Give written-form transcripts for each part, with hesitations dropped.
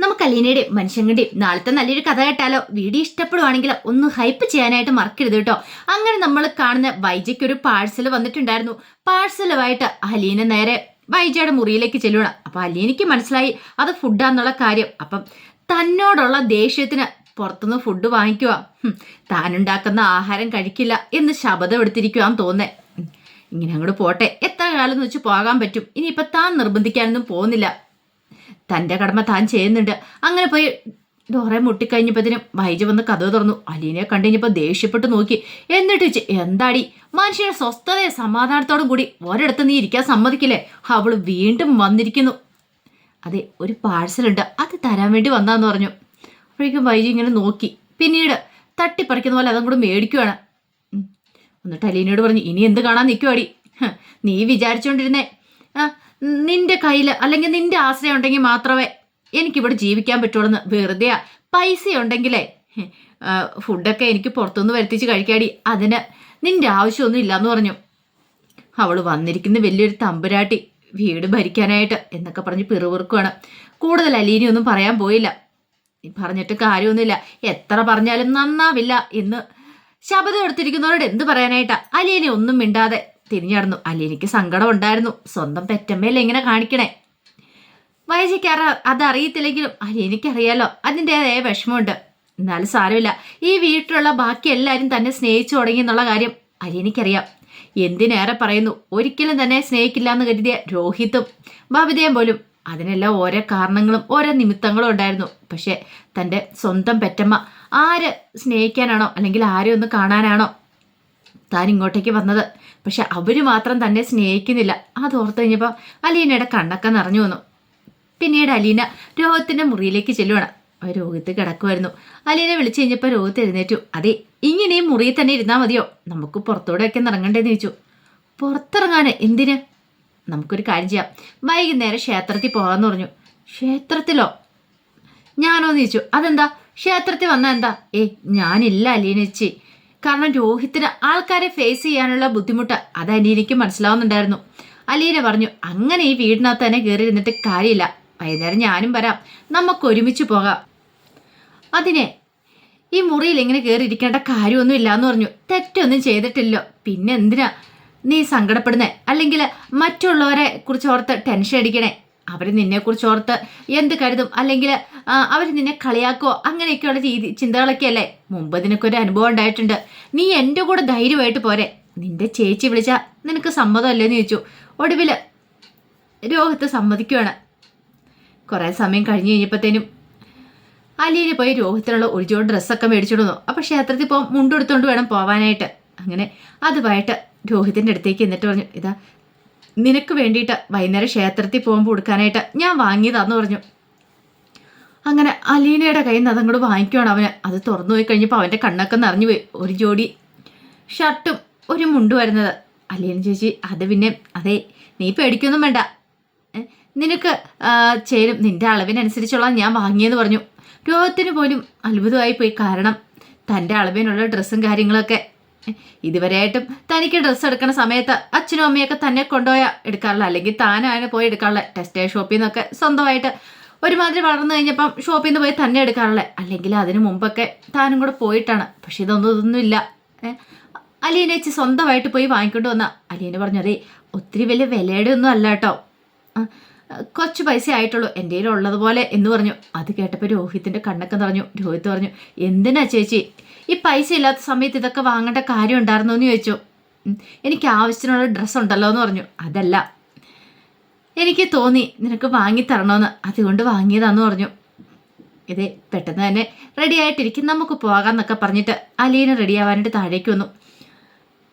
നമുക്ക് അലീനയുടെയും മനുഷ്യങ്ങളുടെയും നാളത്തെ നല്ലൊരു കഥ കേട്ടാലോ? വീഡിയോ ഇഷ്ടപ്പെടുവാണെങ്കിൽ ഒന്ന് ഹൈപ്പ് ചെയ്യാനായിട്ട് മറക്കരുത് കേട്ടോ. അങ്ങനെ നമ്മൾ കാണുന്ന വൈജയ്ക്ക് ഒരു പാഴ്സൽ വന്നിട്ടുണ്ടായിരുന്നു. പാഴ്സലുമായിട്ട് അലീന നേരെ വൈജയുടെ മുറിയിലേക്ക് ചെല്ലുകയാണ്. അപ്പൊ അലീനയ്ക്ക് മനസ്സിലായി അത് ഫുഡാന്നുള്ള കാര്യം. അപ്പം തന്നോടുള്ള ദേഷ്യത്തിന് പുറത്തുനിന്ന് ഫുഡ് വാങ്ങിക്കുക, താനുണ്ടാക്കുന്ന ആഹാരം കഴിക്കില്ല എന്ന് ശപഥം എടുത്തിരിക്കുവാന്ന് തോന്നേ. ഇങ്ങനെ അങ്ങോട്ട് പോട്ടെ, എത്ര കാലം എന്ന് വെച്ച് പോകാൻ പറ്റും. ഇനിയിപ്പൊ താൻ നിർബന്ധിക്കാനൊന്നും പോകുന്നില്ല, തൻ്റെ കടമ താൻ ചെയ്യുന്നുണ്ട്. അങ്ങനെ പോയി ഡോറെ മുട്ടിക്കഴിഞ്ഞപ്പോഴത്തേനും വൈജ വന്ന് കഥ തുറന്നു. അലീനയെ കണ്ടുകഴിഞ്ഞപ്പോൾ ദേഷ്യപ്പെട്ട് നോക്കി. എന്നിട്ട് വെച്ച്, എന്താടി മനുഷ്യനെ സ്വസ്ഥതയെ സമാധാനത്തോടും കൂടി ഒരിടത്ത് നീ ഇരിക്കാൻ സമ്മതിക്കില്ലേ? അവള് വീണ്ടും വന്നിരിക്കുന്നു. അതെ, ഒരു പാഴ്സലുണ്ട്, അത് തരാൻ വേണ്ടി വന്നാന്ന് പറഞ്ഞു. അപ്പോഴേക്കും വൈജ ഇങ്ങനെ നോക്കി. പിന്നീട് തട്ടിപ്പറിക്കുന്ന പോലെ അതും കൂടെ മേടിക്കുവാണ്. എന്നിട്ട് അലീനയോട് പറഞ്ഞു, ഇനി എന്ത് കാണാൻ നിൽക്കുവാടി? നീ വിചാരിച്ചോണ്ടിരുന്നേ നിന്റെ കയ്യിൽ അല്ലെങ്കിൽ നിന്റെ ആശ്രയം ഉണ്ടെങ്കിൽ മാത്രമേ എനിക്കിവിടെ ജീവിക്കാൻ പറ്റുള്ളൂ. വെറുതെ പൈസ ഉണ്ടെങ്കിലേ ഫുഡൊക്കെ എനിക്ക് പുറത്തുനിന്ന് വരുത്തിച്ച് കഴിക്കാടി, അതിന് നിന്റെ ആവശ്യമൊന്നും ഇല്ലയെന്ന് പറഞ്ഞു. അവൾ വന്നിരിക്കുന്ന വലിയൊരു തമ്പുരാട്ടി വീട് ഭരിക്കാനായിട്ട് എന്നൊക്കെ പറഞ്ഞ് പിറുപിറുക്കുവാണ്. കൂടുതൽ അലീനയൊന്നും പറയാൻ പോയില്ല. പറഞ്ഞിട്ട് കാര്യമൊന്നുമില്ല, എത്ര പറഞ്ഞാലും നന്നാവില്ല എന്ന് ശപഥം എടുത്തിരിക്കുന്നവരോട് എന്ത് പറയാനായിട്ടാ? അലീന ഒന്നും മിണ്ടാതെ തിരിഞ്ഞടന്നു. അലീനയ്ക്ക് സങ്കടം ഉണ്ടായിരുന്നു. സ്വന്തം പെറ്റമ്മയല്ലേ ഇങ്ങനെ കാണിക്കണേ. വയസ്സിക്ക് അതറിയത്തില്ലെങ്കിലും അലീനയ്ക്കറിയാലോ അതിൻ്റെതായ വിഷമമുണ്ട്. എന്നാലും സാരമില്ല, ഈ വീട്ടിലുള്ള ബാക്കി എല്ലാവരും തന്നെ സ്നേഹിച്ചു തുടങ്ങി എന്നുള്ള കാര്യം അലീനയ്ക്കറിയാം. എന്തിനേറെ പറയുന്നു, ഒരിക്കലും തന്നെ സ്നേഹിക്കില്ല എന്ന് കരുതിയ രോഹിത്തും ബബിതയും പോലും അതിനെല്ലാം ഓരോ കാരണങ്ങളും ഓരോ നിമിത്തങ്ങളും ഉണ്ടായിരുന്നു. പക്ഷെ തൻ്റെ സ്വന്തം പെറ്റമ്മ ആര് സ്നേഹിക്കാനാണോ അല്ലെങ്കിൽ ആരെ ഒന്ന് കാണാനാണോ താൻ ഇങ്ങോട്ടേക്ക് വന്നത്? പക്ഷെ അവര് മാത്രം തന്നെ സ്നേഹിക്കുന്നില്ല. അതോർത്ത് കഴിഞ്ഞപ്പോൾ അലീനയുടെ കണ്ണൊക്കെ നിറഞ്ഞു വന്നു. പിന്നീട് അലീന രോഹിത്തിന്റെ മുറിയിലേക്ക് ചെല്ലുവാണ്. രോഹിത്ത് കിടക്കുമായിരുന്നു. അലീന വിളിച്ചു കഴിഞ്ഞപ്പോൾ രോഹിത്ത് എഴുന്നേറ്റു. അതെ, ഇങ്ങനെയും മുറിയിൽ തന്നെ ഇരുന്നാൽ മതിയോ? നമുക്ക് പുറത്തോടെയൊക്കെ ഇറങ്ങണ്ടേന്ന് ചോദിച്ചു. പുറത്തിറങ്ങാന് എന്തിന്? നമുക്കൊരു കാര്യം ചെയ്യാം, വൈകുന്നേരം ക്ഷേത്രത്തിൽ പോകാമെന്ന് പറഞ്ഞു. ക്ഷേത്രത്തിലോ? ഞാനോന്ന് ചോദിച്ചു. അതെന്താ ക്ഷേത്രത്തിൽ വന്നാൽ എന്താ? ഞാനില്ല അലീനച്ചി. കാരണം രോഹിത്തിന് ആൾക്കാരെ ഫേസ് ചെയ്യാനുള്ള ബുദ്ധിമുട്ട് അത് അലീനയ്ക്ക് മനസ്സിലാവുന്നുണ്ടായിരുന്നു. അലീന പറഞ്ഞു, അങ്ങനെ ഈ വീടിനകത്ത് തന്നെ കയറി ഇരുന്നിട്ട് കാര്യമില്ല, വൈകുന്നേരം ഞാനും വരാം, നമുക്ക് ഒരുമിച്ച് പോകാം. അതിനെ ഈ മുറിയിൽ ഇങ്ങനെ കയറി ഇരിക്കേണ്ട കാര്യമൊന്നും ഇല്ലാന്ന് പറഞ്ഞു. തെറ്റൊന്നും ചെയ്തിട്ടില്ലോ, പിന്നെ എന്തിനാ നീ സങ്കടപ്പെടുന്നേ? അല്ലെങ്കിൽ മറ്റുള്ളവരെ കുറിച്ച് ഓർത്ത് ടെൻഷൻ അടിക്കണേ? അവർ നിന്നെക്കുറിച്ച് ഓർത്ത് എന്ത് കരുതും? അല്ലെങ്കിൽ അവർ നിന്നെ കളിയാക്കോ? അങ്ങനെയൊക്കെയുള്ള ചിന്തകളൊക്കെ അല്ലേ? മുമ്പ് നിനക്കൊരു അനുഭവം ഉണ്ടായിട്ടുണ്ട്. നീ എൻ്റെ കൂടെ ധൈര്യമായിട്ട് പോരെ. നിന്റെ ചേച്ചി വിളിച്ചാൽ നിനക്ക് സമ്മതമല്ലേന്ന് ചോദിച്ചു. ഒടുവിൽ രോഹിത്ത് സമ്മതിക്കുവാണ്. കുറേ സമയം കഴിഞ്ഞ് കഴിഞ്ഞപ്പോഴത്തേനും അലീന പോയി രോഹിത്തിനുള്ള ഒരു ജോഡി ഡ്രസ്സൊക്കെ മേടിച്ചിടുന്നു. അപ്പോൾ ക്ഷേത്രത്തിൽ മുണ്ടെടുത്തുകൊണ്ട് വേണം പോവാനായിട്ട്. അങ്ങനെ അതുമായിട്ട് രോഹിത്തിൻ്റെ അടുത്തേക്ക് എന്നിട്ട് പറഞ്ഞു, ഇതാ നിനക്ക് വേണ്ടിയിട്ട് വൈകുന്നേരം ക്ഷേത്രത്തിൽ പോകുമ്പോൾ കൊടുക്കാനായിട്ട് ഞാൻ വാങ്ങിയതാന്ന് പറഞ്ഞു. അങ്ങനെ അലീനയുടെ കയ്യിൽ നിന്ന് അതങ്ങോട്ട് വാങ്ങിക്കുവാണ് അവന്. അത് തുറന്നു പോയി കഴിഞ്ഞപ്പോൾ അവൻ്റെ കണ്ണൊക്കെ നിറഞ്ഞു പോയി. ഒരു ജോഡി ഷർട്ടും ഒരു മുണ്ടും വരുന്നത്. അലീന ചേച്ചി, അത് പിന്നെ അതെ, നീ പേടിക്കൊന്നും വേണ്ട, നിനക്ക് ചേരും, നിന്റെ അളവിനനുസരിച്ചുള്ള ഞാൻ വാങ്ങിയെന്ന് പറഞ്ഞു. രോഹത്തിന് പോലും അത്ഭുതമായി പോയി. കാരണം തൻ്റെ അളവിനുള്ള ഡ്രസ്സും കാര്യങ്ങളൊക്കെ ഇതുവരെയായിട്ടും തനിക്ക് ഡ്രസ്സ് എടുക്കുന്ന സമയത്ത് അച്ഛനും അമ്മയൊക്കെ തന്നെ കൊണ്ടുപോയാ എടുക്കാറുള്ള, അല്ലെങ്കിൽ താനാണ് പോയി എടുക്കാറുള്ളത്. ടെക്സ്റ്റൈൽ ഷോപ്പിൽ നിന്നൊക്കെ സ്വന്തമായിട്ട് ഒരുമാതിരി വളർന്നു കഴിഞ്ഞപ്പം ഷോപ്പിൽ നിന്ന് പോയി തന്നെ എടുക്കാറുള്ളത്, അല്ലെങ്കിൽ അതിന് മുമ്പൊക്കെ താനും കൂടെ പോയിട്ടാണ്. പക്ഷെ ഇതൊന്നും ഇല്ല. അലീന വെച്ച് സ്വന്തമായിട്ട് പോയി വാങ്ങിക്കൊണ്ട് വന്ന. അലീന പറഞ്ഞു, അതെ ഒത്തിരി വലിയ വിലയുടെ ഒന്നും അല്ല കേട്ടോ, കുറച്ച് പൈസ ആയിട്ടുള്ളൂ, എൻ്റെ കയ്യിൽ ഉള്ളതുപോലെ എന്ന് പറഞ്ഞു. അത് കേട്ടപ്പോൾ രോഹിത്തിൻ്റെ കണ്ണൊക്കെ നിറഞ്ഞു. രോഹിത്ത് പറഞ്ഞു, എന്തിനാ ചേച്ചി ഈ പൈസ ഇല്ലാത്ത സമയത്ത് ഇതൊക്കെ വാങ്ങേണ്ട കാര്യം ഉണ്ടായിരുന്നോ എന്ന് ചോദിച്ചു. എനിക്ക് ആവശ്യത്തിനുള്ള ഡ്രസ്സ് ഉണ്ടല്ലോ എന്ന് പറഞ്ഞു. അതല്ല, എനിക്ക് തോന്നി നിനക്ക് വാങ്ങിത്തരണമെന്ന്, അതുകൊണ്ട് വാങ്ങിയതാന്ന് പറഞ്ഞു. ഇതേ പെട്ടെന്ന് തന്നെ റെഡി ആയിട്ടിരിക്കും, നമുക്ക് പോകാമെന്നൊക്കെ പറഞ്ഞിട്ട് അലീന റെഡിയാവാനായിട്ട് താഴേക്ക് വന്നു.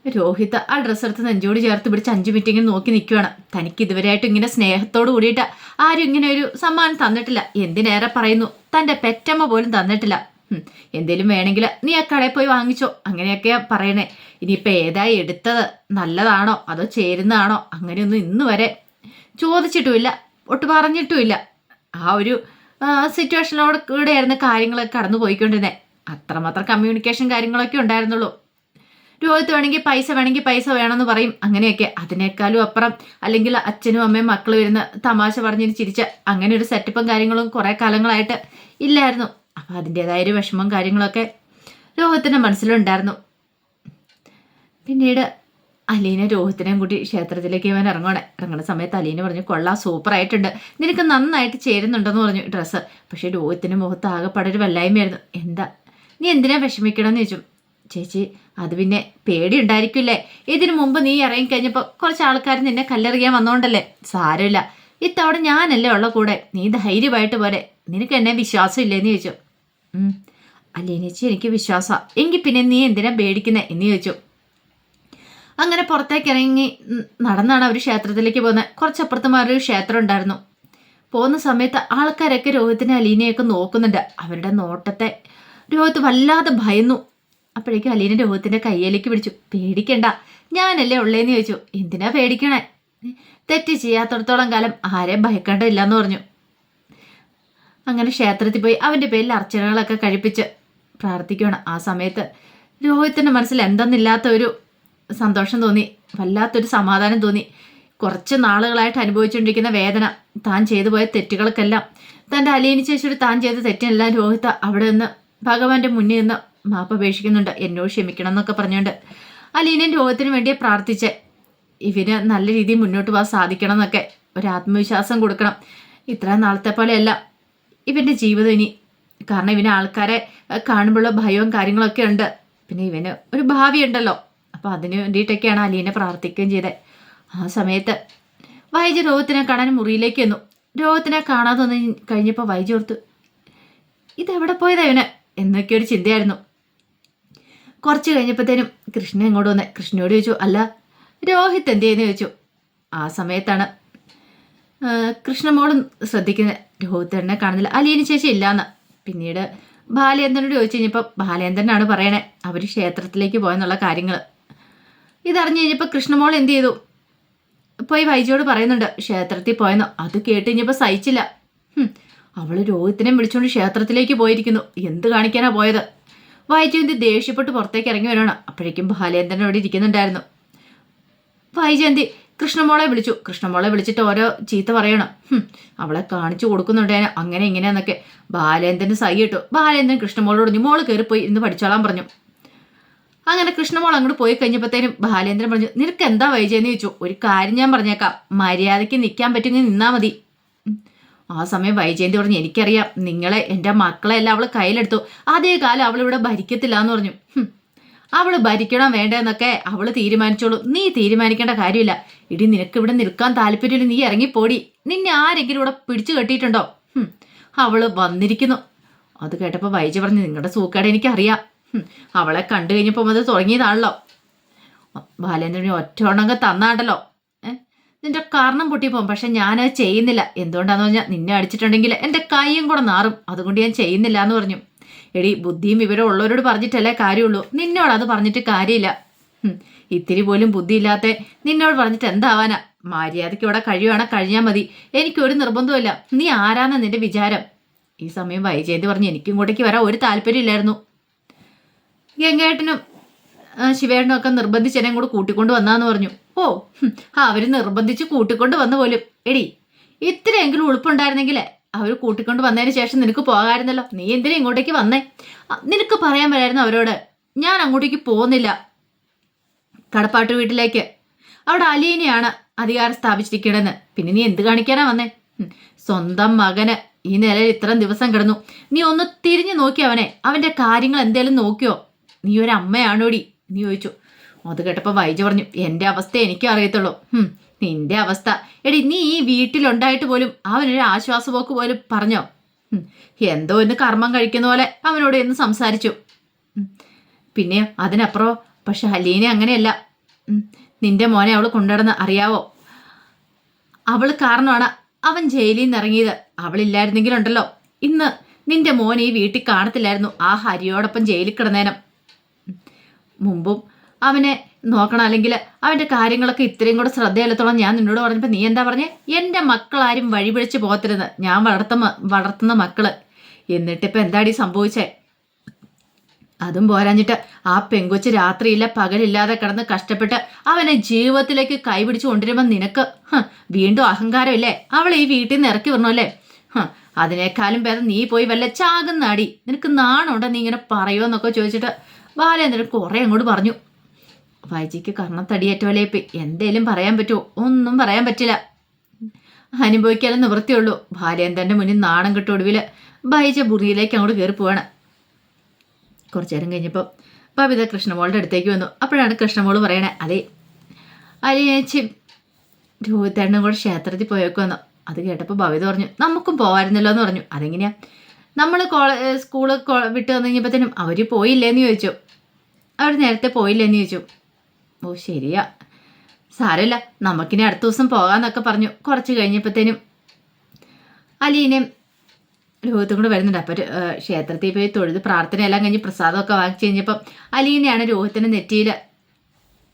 രോഹിത്ത് ആ ഡ്രസ്സ് എടുത്ത് നെഞ്ചോട് ചേർത്ത് പിടിച്ച് 5 മിനിറ്റ് ഇങ്ങനെ നോക്കി നിൽക്കുകയാണ്. തനിക്ക് ഇതുവരെയായിട്ടും ഇങ്ങനെ സ്നേഹത്തോട് കൂടിയിട്ട് ആരും ഇങ്ങനെ ഒരു സമ്മാനം തന്നിട്ടില്ല. എന്തിനേറെ പറയുന്നു, തൻ്റെ പെറ്റമ്മ പോലും തന്നിട്ടില്ല. എന്തേലും വേണമെങ്കിൽ നീ ആ കടയിൽ പോയി വാങ്ങിച്ചോ, അങ്ങനെയൊക്കെയാ പറയണേ. ഇനിയിപ്പോൾ ഏതായി എടുത്തത്, നല്ലതാണോ അതോ ചേരുന്നതാണോ, അങ്ങനെയൊന്നും ഇന്ന് വരെ ചോദിച്ചിട്ടുമില്ല, ഒട്ട് പറഞ്ഞിട്ടുമില്ല. ആ ഒരു സിറ്റുവേഷനോട് കൂടെയായിരുന്നു കാര്യങ്ങളൊക്കെ കടന്നു പോയിക്കൊണ്ടിരുന്നത്. അത്രമാത്രം കമ്മ്യൂണിക്കേഷൻ കാര്യങ്ങളൊക്കെ ഉണ്ടായിരുന്നുള്ളൂ. രോഹിത് വേണമെങ്കിൽ പൈസ വേണമെന്ന് പറയും, അങ്ങനെയൊക്കെ. അതിനേക്കാളും അപ്പുറം അല്ലെങ്കിൽ അച്ഛനും അമ്മയും മക്കളും ഇരുന്ന് തമാശ പറഞ്ഞിട്ട് ചിരിച്ച അങ്ങനെ ഒരു സെറ്റപ്പും കാര്യങ്ങളും കുറെ കാലങ്ങളായിട്ട് ഇല്ലായിരുന്നു. അപ്പൊ അതിൻ്റെതായ ഒരു വിഷമം കാര്യങ്ങളൊക്കെ രോഹിത്തിന്റെ മനസ്സിലുണ്ടായിരുന്നു. പിന്നീട് അലീന രോഹിത്തിനെയും കൂട്ടി ക്ഷേത്രത്തിലേക്ക് ഇവൻ ഇറങ്ങണ സമയത്ത് അലീന പറഞ്ഞു, കൊള്ളാം, സൂപ്പറായിട്ടുണ്ട്, നിനക്ക് നന്നായിട്ട് ചേരുന്നുണ്ടെന്ന് പറഞ്ഞു ഡ്രസ്സ്. പക്ഷെ രോഹിത്തിന്റെ മുഖത്ത് ആകെപ്പാടൊരു വല്ലായ്മയായിരുന്നു. എന്താ, നീ എന്തിനാ വിഷമിക്കണമെന്ന് ചോദിച്ചു. ചേച്ചി, അത് പിന്നെ പേടി ഉണ്ടായിരിക്കില്ലേ, ഇതിനു മുമ്പ് നീ ഇറങ്ങിക്കഴിഞ്ഞപ്പോൾ കുറച്ച് ആൾക്കാർ നിന്നെ കല്ലെറിയാൻ വന്നോണ്ടല്ലേ. സാരമില്ല, ഇത്തവണ ഞാനല്ലേ ഉള്ള കൂടെ, നീ ധൈര്യമായിട്ട് പോരെ, നിനക്ക് എന്നെ വിശ്വാസം ഇല്ലേന്ന് ചോദിച്ചു. അലീനച്ചി, എനിക്ക് വിശ്വാസമാണ്, എങ്കിൽ പിന്നെ നീ എന്തിനാ പേടിക്കുന്നേ എന്ന് ചോദിച്ചു. അങ്ങനെ പുറത്തേക്ക് ഇറങ്ങി നടന്നാണ് അവർ ക്ഷേത്രത്തിലേക്ക് പോകുന്നത്. കുറച്ചപ്പുറത്ത് മാറിയൊരു ക്ഷേത്രം ഉണ്ടായിരുന്നു. പോകുന്ന സമയത്ത് ആൾക്കാരൊക്കെ രോഹിത്തിനെ അലീനയൊക്കെ നോക്കുന്നുണ്ട്. അവരുടെ നോട്ടത്തെ രോഹിത്ത് വല്ലാതെ ഭയന്നു. അപ്പോഴേക്കും അലീന രോഹിത്തിന്റെ കയ്യിലേക്ക് പിടിച്ചു. പേടിക്കണ്ട, ഞാനല്ലേ ഉള്ളേന്ന് ചോദിച്ചു. എന്തിനാ പേടിക്കണേ, തെറ്റ് ചെയ്യാത്തടത്തോളം കാലം ആരെയും ഭയക്കേണ്ടതില്ലെന്ന് പറഞ്ഞു. അങ്ങനെ ക്ഷേത്രത്തിൽ പോയി അവന്റെ പേരിൽ അർച്ചനകളൊക്കെ കഴിപ്പിച്ച് പ്രാർത്ഥിക്കുകയാണ്. ആ സമയത്ത് രോഹിത്തിന്റെ മനസ്സിൽ എന്തെന്നില്ലാത്ത ഒരു സന്തോഷം തോന്നി, വല്ലാത്തൊരു സമാധാനം തോന്നി. കുറച്ച് നാളുകളായിട്ട് അനുഭവിച്ചുകൊണ്ടിരിക്കുന്ന വേദന, താൻ ചെയ്തു പോയ തെറ്റുകൾക്കെല്ലാം, തൻ്റെ അലീന ചേച്ചിയോട് താൻ ചെയ്ത തെറ്റിനെല്ലാം രോഹിത അവിടെ നിന്ന് ഭഗവാന്റെ മുന്നിൽ നിന്ന് മാപ്പപേക്ഷിക്കുന്നുണ്ട്. എന്നോട് ക്ഷമിക്കണം എന്നൊക്കെ പറഞ്ഞുകൊണ്ട് അലീനയും രോഹിത്തിനും വേണ്ടിയെ പ്രാർത്ഥിച്ച് ഇവന് നല്ല രീതിയിൽ മുന്നോട്ട് പോകാൻ സാധിക്കണം എന്നൊക്കെ ഒരു ആത്മവിശ്വാസം കൊടുക്കണം. ഇത്ര നാളത്തെ പോലെയല്ല ഇവൻ്റെ ജീവിതം ഇനി. കാരണം ഇവന് ആൾക്കാരെ കാണുമ്പോഴുള്ള ഭയവും കാര്യങ്ങളൊക്കെ ഉണ്ട്. പിന്നെ ഇവന് ഒരു ഭാവി ഉണ്ടല്ലോ. അപ്പോൾ അതിന് വേണ്ടിയിട്ടൊക്കെയാണ് അലീനെ പ്രാർത്ഥിക്കുകയും ചെയ്തത്. ആ സമയത്ത് വൈജി രോഹിത്തിനെ കാണാൻ മുറിയിലേക്ക് വന്നു. രോഹിത്തിനെ കാണാതെ വന്ന് കഴിഞ്ഞപ്പോൾ വൈജി ഓർത്തു, ഇതെവിടെ പോയതാ ഇവന് എന്നൊക്കെ ഒരു ചിന്തയായിരുന്നു. കുറച്ച് കഴിഞ്ഞപ്പോഴത്തേനും കൃഷ്ണൻ ഇങ്ങോട്ട് വന്നേ. കൃഷ്ണനോട് ചോദിച്ചു, അല്ല രോഹിത് എന്ത് ചോദിച്ചു. ആ സമയത്താണ് കൃഷ്ണമോളും ശ്രദ്ധിക്കുന്നത്. രോഹിത്തേട്ടനെ കാണുന്നില്ല, അലീന ചേച്ചി ഇല്ലാന്ന്. പിന്നീട് ബാലേന്ദ്രനോട് ചോദിച്ചു കഴിഞ്ഞപ്പോൾ ബാലേന്ദ്രനാണ് പറയണേ അവർ ക്ഷേത്രത്തിലേക്ക് പോയെന്നുള്ള കാര്യങ്ങൾ. ഇതറിഞ്ഞു കഴിഞ്ഞപ്പോൾ കൃഷ്ണമോൾ എന്ത് ചെയ്തു, പോയി വൈജിയോട് പറയുന്നുണ്ട് ക്ഷേത്രത്തിൽ പോയെന്ന്. അത് കേട്ട് കഴിഞ്ഞപ്പോൾ സഹിച്ചില്ല. അവള് രോഹിത്തിനെ വിളിച്ചുകൊണ്ട് ക്ഷേത്രത്തിലേക്ക് പോയിരിക്കുന്നു, എന്ത് കാണിക്കാനാ പോയത്. വൈജയന്തി ദേഷ്യപ്പെട്ട് പുറത്തേക്ക് ഇറങ്ങി വരണം. അപ്പോഴേക്കും ബാലേന്ദ്രൻ അവിടെ ഇരിക്കുന്നുണ്ടായിരുന്നു. വൈജയന്തി കൃഷ്ണമോളെ വിളിച്ചു. കൃഷ്ണമോളെ വിളിച്ചിട്ട് ഓരോ ചീത്ത പറയണം. അവളെ കാണിച്ചു കൊടുക്കുന്നുണ്ടേനെ അങ്ങനെ ഇങ്ങനെയെന്നൊക്കെ. ബാലേന്ദ്രന് സഹി ഇട്ടു. ബാലേന്ദ്രൻ കൃഷ്ണമോളോട് പറഞ്ഞു, മോള് കയറിപ്പോയി ഇന്ന് പഠിച്ചോളാൻ പറഞ്ഞു. അങ്ങനെ കൃഷ്ണമോൾ അങ്ങോട്ട് പോയി കഴിഞ്ഞപ്പോഴത്തേനും ബാലേന്ദ്രൻ പറഞ്ഞു, നിനക്ക് എന്താ വൈജയെന്ന് ചോദിച്ചു. ഒരു കാര്യം ഞാൻ പറഞ്ഞേക്കാം, മര്യാദയ്ക്ക് നിൽക്കാൻ പറ്റുമെങ്കിൽ നിന്നാ മതി. ആ സമയം വൈജയന്തി പറഞ്ഞു, എനിക്കറിയാം നിങ്ങളെ എൻ്റെ മക്കളെല്ലാം അവൾ കയ്യിലെടുത്തു, അതേ കാലം അവളിവിടെ ഭരിക്കത്തില്ല എന്ന് പറഞ്ഞു. അവള് ഭരിക്കണം വേണ്ടെന്നൊക്കെ അവള് തീരുമാനിച്ചോളൂ, നീ തീരുമാനിക്കേണ്ട കാര്യമില്ല. ഇടി നിനക്ക് ഇവിടെ നിൽക്കാൻ താല്പര്യമില്ല, നീ ഇറങ്ങിപ്പോടി. നിന്നെ ആരെങ്കിലും ഇവിടെ പിടിച്ചു കെട്ടിയിട്ടുണ്ടോ? അവള് വന്നിരിക്കുന്നു. അത് കേട്ടപ്പോൾ വൈജ പറഞ്ഞു, നിങ്ങളുടെ സൂക്കേട് എനിക്കറിയാം, അവളെ കണ്ടു കഴിഞ്ഞപ്പോൾ അത് തുടങ്ങിയതാണല്ലോ. ബാലേന്ദ്രന് ഒറ്റോണങ്ങ് തന്നാണ്ടല്ലോ, നിന്റെ കാരണം പൊട്ടിപ്പോകും. പക്ഷെ ഞാനത് ചെയ്യുന്നില്ല. എന്തുകൊണ്ടാന്ന് പറഞ്ഞാൽ നിന്നെ അടിച്ചിട്ടുണ്ടെങ്കിൽ എൻ്റെ കൈയും കൂടെ നാറും, അതുകൊണ്ട് ഞാൻ ചെയ്യുന്നില്ല എന്ന് പറഞ്ഞു. എടി, ബുദ്ധിയും വിവരം ഉള്ളവരോട് പറഞ്ഞിട്ടല്ലേ കാര്യമുള്ളൂ, നിന്നോട് അത് പറഞ്ഞിട്ട് കാര്യമില്ല. ഇത്തിരി പോലും ബുദ്ധിയില്ലാത്ത നിന്നോട് പറഞ്ഞിട്ട് എന്താവാനാ. മര്യാദയ്ക്ക് ഇവിടെ കഴിഞ്ഞാൽ മതി, എനിക്കൊരു നിർബന്ധമില്ല. നീ ആരാന്ന നിന്റെ വിചാരം. ഈ സമയം വൈജയന്തി പറഞ്ഞു, എനിക്കും ഇങ്ങോട്ടേക്ക് വരാൻ ഒരു താല്പര്യം ഇല്ലായിരുന്നു. ഗംഗേട്ടനും ശിവേട്ടനും ഒക്കെ നിർബന്ധിച്ച് എന്നെ കൂടെ കൂട്ടിക്കൊണ്ട് വന്നാന്ന് പറഞ്ഞു. ഓ, അവര് നിർബന്ധിച്ച് കൂട്ടിക്കൊണ്ട് വന്ന പോലും. എടി, ഇത്രയെങ്കിലും ഉളുപ്പുണ്ടായിരുന്നെങ്കിൽ അവർ കൂട്ടിക്കൊണ്ട് വന്നതിന് ശേഷം നിനക്ക് പോകാമായിരുന്നല്ലോ. നീ എന്തിനാ ഇങ്ങോട്ടേക്ക് വന്നേ? നിനക്ക് പറയാൻ വരായിരുന്നു അവരോട്, ഞാൻ അങ്ങോട്ടേക്ക് പോകുന്നില്ല കടപ്പാട്ട് വീട്ടിലേക്ക്, അവിടെ അലീനയാണ് അധികാരം സ്ഥാപിച്ചിരിക്കണെന്ന്. പിന്നെ നീ എന്ത് കാണിക്കാനാ വന്നേ? സ്വന്തം മകന് ഈ നിലയിൽ ഇത്രയും ദിവസം കിടന്നു, നീ ഒന്ന് തിരിഞ്ഞു നോക്കി അവന്റെ കാര്യങ്ങൾ എന്തേലും നോക്കിയോ? നീ ഒരു അമ്മയാണോടി നീ ചോദിച്ചു. അത് കേട്ടപ്പോൾ വൈജ പറഞ്ഞു, എൻ്റെ അവസ്ഥ എനിക്കും അറിയത്തുള്ളൂ. നിന്റെ അവസ്ഥ എടി, നീ ഈ വീട്ടിലുണ്ടായിട്ട് പോലും അവനൊരു ആശ്വാസപോക്ക് പോലും പറഞ്ഞോ? എന്തോ എന്ന് കർമ്മം കഴിക്കുന്ന പോലെ അവനോട് എന്ന് സംസാരിച്ചു. പിന്നെ അതിനപ്പുറം പക്ഷെ അലീന അങ്ങനെയല്ല. നിന്റെ മോനെ അവൾ കൊണ്ടുനടന്ന് അറിയാവോ? അവൾ കാരണമാണ് അവൻ ജയിലിൽ നിന്ന് ഇറങ്ങിയത്. അവളില്ലായിരുന്നെങ്കിലുണ്ടല്ലോ ഇന്ന് നിന്റെ മോൻ ഈ വീട്ടിൽ കാണത്തില്ലായിരുന്നു, ആ ഹരിയോടൊപ്പം ജയിലിൽ കിടന്നേനം. മുമ്പും അവനെ നോക്കണം, അല്ലെങ്കിൽ അവൻ്റെ കാര്യങ്ങളൊക്കെ ഇത്രയും കൂടെ ശ്രദ്ധയിലെത്തോളം ഞാൻ നിന്നോട് പറഞ്ഞപ്പോൾ നീ എന്താ പറഞ്ഞേ? എൻ്റെ മക്കളാരും വഴിപിഴച്ച് പോകത്തിരുന്ന്, ഞാൻ വളർത്തുന്ന മക്കള്. എന്നിട്ടിപ്പോൾ എന്താടി സംഭവിച്ചേ? അതും പോരാഞ്ഞിട്ട് ആ പെങ്കൊച്ച് രാത്രിയില്ല പകലില്ലാതെ കിടന്ന് കഷ്ടപ്പെട്ട് അവനെ ജീവിതത്തിലേക്ക് കൈപിടിച്ചു കൊണ്ടുവരുമ്പോൾ നിനക്ക് വീണ്ടും അഹങ്കാരമില്ലേ? അവളെ ഈ വീട്ടിൽ നിന്ന് ഇറക്കി വരണല്ലേ? അതിനേക്കാളും ഭേദം നീ പോയി വല്ല ചാകുന്നാടി. നിനക്ക് നാണുണ്ടോ നീ ഇങ്ങനെ പറയുമെന്നൊക്കെ ചോദിച്ചിട്ട് ബാലേന്ദ്രൻ കുറെ അങ്ങോട്ട് പറഞ്ഞു. വൈജിക്ക് കർണത്തടിയേറ്റോലേപ്പ് എന്തേലും പറയാൻ പറ്റുമോ? ഒന്നും പറയാൻ പറ്റില്ല. അനുഭവിക്കാനും നിവൃത്തിയുള്ളൂ. ബാലേന്ദ്രന്റെ മുന്നിൽ നാണം കെട്ട ഒടുവിൽ ബൈജ മുറിയിലേക്ക് അങ്ങോട്ട് കയറി പോവാണ്. കുറച്ചു നേരം കഴിഞ്ഞപ്പോൾ ബബിത കൃഷ്ണമോളുടെ അടുത്തേക്ക് വന്നു. അപ്പോഴാണ് കൃഷ്ണമോള് പറയണേ, അതെ അലിയേച്ചി രോഹിത്തേട്ടനും കൂടെ ക്ഷേത്രത്തിൽ പോയേക്കുവന്നു. അത് കേട്ടപ്പോൾ ബബിത പറഞ്ഞു, നമുക്കും പോവായിരുന്നല്ലോ എന്ന് പറഞ്ഞു. അതെങ്ങനെയാ? നമ്മൾ സ്കൂള് വിട്ട് വന്നു കഴിഞ്ഞപ്പോഴത്തേനും അവർ പോയില്ലേന്ന് ചോദിച്ചു. അവർ നേരത്തെ പോയില്ലേന്ന് ചോദിച്ചു. ഓ ശരിയാ, സാരമില്ല, നമുക്കിനി അടുത്ത ദിവസം പോകാമെന്നൊക്കെ പറഞ്ഞു. കുറച്ച് കഴിഞ്ഞപ്പോഴത്തേനും അലീനയും രോഹിത്തും കൂടെ വരുന്നുണ്ട്. അപ്പോൾ ക്ഷേത്രത്തിൽ പോയി തൊഴുത് പ്രാർത്ഥനയെല്ലാം കഴിഞ്ഞ് പ്രസാദമൊക്കെ വാങ്ങിച്ചു കഴിഞ്ഞപ്പം അലീനയാണ് രോഹിത്തിന് നെറ്റിയിൽ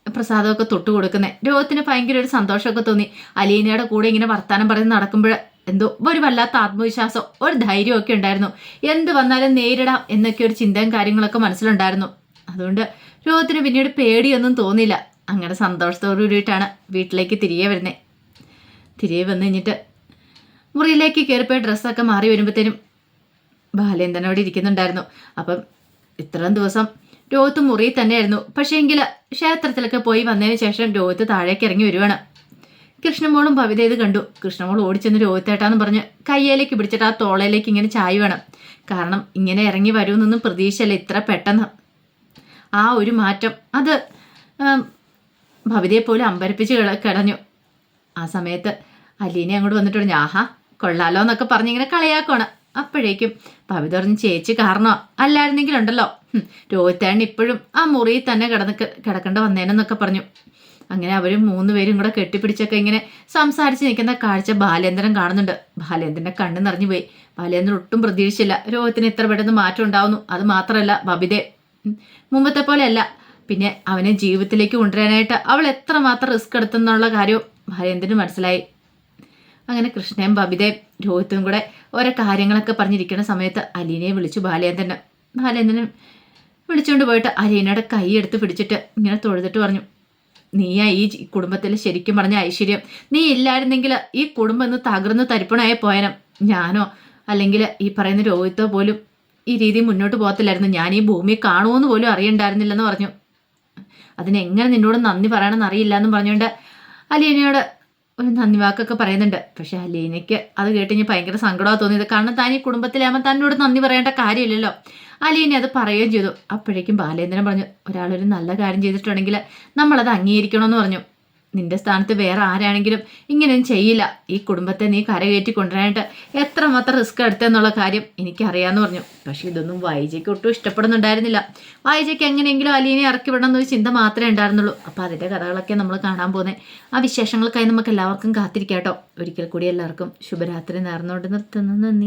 പ്രസാദമൊക്കെ തൊട്ട് കൊടുക്കുന്നത്. രോഹിത്തിന് ഭയങ്കര ഒരു സന്തോഷമൊക്കെ തോന്നി. അലീനയുടെ കൂടെ ഇങ്ങനെ വർത്താനം പറഞ്ഞ് നടക്കുമ്പോൾ എന്തോ ഒരു വല്ലാത്ത ആത്മവിശ്വാസം, ഒരു ധൈര്യമൊക്കെ ഉണ്ടായിരുന്നു. എന്ത് വന്നാലും നേരിടാം എന്നൊക്കെ ഒരു ചിന്തയും കാര്യങ്ങളൊക്കെ മനസ്സിലുണ്ടായിരുന്നു. അതുകൊണ്ട് രോഹിത്തിന് പിന്നീട് പേടിയൊന്നും തോന്നിയില്ല. അങ്ങനെ സന്തോഷത്തോടു കൂടിയിട്ടാണ് വീട്ടിലേക്ക് തിരികെ വരുന്നത്. തിരികെ വന്നു കഴിഞ്ഞിട്ട് മുറിയിലേക്ക് കയറിപ്പോയി ഡ്രസ്സൊക്കെ മാറി വരുമ്പോഴത്തേനും ബാലേന്ദ്രൻ അവിടെ ഇരിക്കുന്നുണ്ടായിരുന്നു. അപ്പം ഇത്രയും ദിവസം രോഹിത്ത് മുറിയിൽ തന്നെയായിരുന്നു. പക്ഷേ എങ്കിൽ ക്ഷേത്രത്തിലൊക്കെ പോയി വന്നതിന് ശേഷം രോഹിത്ത് താഴേക്ക് ഇറങ്ങി വരുവാണ്. കൃഷ്ണമോളും ഭവിത ഇത് കണ്ടു. കൃഷ്ണമോൾ ഓടിച്ചെന്ന് രോഹിത്തേട്ടാന്ന് പറഞ്ഞ് കയ്യിലേക്ക് പിടിച്ചിട്ട് ആ തോളയിലേക്ക് ഇങ്ങനെ ചായ വേണം. കാരണം ഇങ്ങനെ ഇറങ്ങി വരുമെന്നൊന്നും പ്രതീക്ഷയല്ല ഇത്ര പെട്ടെന്ന്. ആ ഒരു മാറ്റം അത് ഭവിതയെ പോലും അമ്പരപ്പിച്ച് കിടഞ്ഞു. ആ സമയത്ത് അലീനെ അങ്ങോട്ട് വന്നിട്ട് പറഞ്ഞു, ആഹാ കൊള്ളാലോ എന്നൊക്കെ പറഞ്ഞിങ്ങനെ കളിയാക്കണം. അപ്പോഴേക്കും ഭവിത പറഞ്ഞു, ചേച്ചി കാരണോ അല്ലായിരുന്നെങ്കിലുണ്ടല്ലോ രോഹിത്തേട്ടൻ ഇപ്പോഴും ആ മുറിയിൽ തന്നെ കിടക്കേണ്ട വന്നേനെന്നൊക്കെ പറഞ്ഞു. അങ്ങനെ അവരും 3 പേരും കൂടെ കെട്ടിപ്പിടിച്ചൊക്കെ ഇങ്ങനെ സംസാരിച്ച് നിൽക്കുന്ന കാഴ്ച ബാലേന്ദ്രൻ കാണുന്നുണ്ട്. ബാലേന്ദ്രൻ്റെ കണ്ണ് നിറഞ്ഞു പോയി. ബാലേന്ദ്രൻ ഒട്ടും പ്രതീക്ഷിച്ചില്ല രോഹിത്തിന് ഇത്ര പെട്ടെന്ന് മാറ്റം ഉണ്ടാവുന്നു. അത് മാത്രമല്ല ബബിതെ മുമ്പത്തെ പോലെയല്ല. പിന്നെ അവനെ ജീവിതത്തിലേക്ക് കൊണ്ടുവരാനായിട്ട് അവൾ എത്രമാത്രം റിസ്ക് എടുത്തെന്നുള്ള കാര്യവും ബാലേന്ദ്രന് മനസ്സിലായി. അങ്ങനെ കൃഷ്ണയും ബബിതയും രോഹിത്തും കൂടെ ഓരോ കാര്യങ്ങളൊക്കെ പറഞ്ഞിരിക്കുന്ന സമയത്ത് അലീനയെ വിളിച്ചു ബാലേന്ദ്രൻ വിളിച്ചുകൊണ്ട് പോയിട്ട് അലീനയുടെ കൈ എടുത്ത് പിടിച്ചിട്ട് ഇങ്ങനെ തൊഴുതിട്ട് പറഞ്ഞു, നീയാ ഈ കുടുംബത്തിൽ ശരിക്കും പറഞ്ഞ ഐശ്വര്യം. നീ ഇല്ലായിരുന്നെങ്കിൽ ഈ കുടുംബം ഒന്ന് തകർന്ന് തരിപ്പണായി പോയനം. ഞാനോ അല്ലെങ്കിൽ ഈ പറയുന്ന രോഹിത്തോ പോലും ഈ രീതി മുന്നോട്ട് പോകത്തില്ലായിരുന്നു. ഞാൻ ഈ ഭൂമി കാണുമെന്ന് പോലും അറിയണ്ടായിരുന്നില്ലെന്ന് പറഞ്ഞു. അതിനെങ്ങനെ നിന്നോട് നന്ദി പറയണമെന്ന് അറിയില്ല എന്നും പറഞ്ഞുകൊണ്ട് അലീനയോട് ഒരു നന്ദി വാക്കൊക്കെ പറയുന്നുണ്ട്. പക്ഷെ അലീനയ്ക്ക് അത് കേട്ട് ഭയങ്കര സങ്കടമാണ് തോന്നിയത്. കാരണം താൻ ഈ കുടുംബത്തിലാകുമ്പോൾ തന്നോട് നന്ദി പറയേണ്ട കാര്യമില്ലല്ലോ. അലീന അത് പറയുകയും ചെയ്തു. അപ്പോഴേക്കും ബാലേന്ദ്രൻ പറഞ്ഞു, ഒരാളൊരു നല്ല കാര്യം ചെയ്തിട്ടുണ്ടെങ്കിൽ നമ്മളത് അംഗീകരിക്കണമെന്ന് പറഞ്ഞു. നിന്റെ സ്ഥാനത്ത് വേറെ ആരാണെങ്കിലും ഇങ്ങനെയൊന്നും ചെയ്യില്ല. ഈ കുടുംബത്തെ നീ കരകയറ്റി കൊണ്ടുവരാനായിട്ട് എത്രമാത്രം റിസ്ക് എടുത്തെന്നുള്ള കാര്യം എനിക്കറിയാമെന്ന് പറഞ്ഞു. പക്ഷെ ഇതൊന്നും വൈജയ്ക്ക് ഒട്ടും ഇഷ്ടപ്പെടുന്നുണ്ടായിരുന്നില്ല. വൈജയ്ക്ക് എങ്ങനെയെങ്കിലും അലീനെ ഇറക്കി വിടണം എന്നൊരു ചിന്ത മാത്രമേ ഉണ്ടായിരുന്നുള്ളൂ. അപ്പോൾ അതിൻ്റെ കഥകളൊക്കെ നമ്മൾ കാണാൻ പോകുന്നത്. ആ വിശേഷങ്ങൾക്കായി നമുക്ക് എല്ലാവർക്കും കാത്തിരിക്കാം കേട്ടോ. ഒരിക്കൽ കൂടി എല്ലാവർക്കും ശുഭരാത്രി നേർന്നുകൊണ്ട് നിർത്തുന്നു. നന്ദി.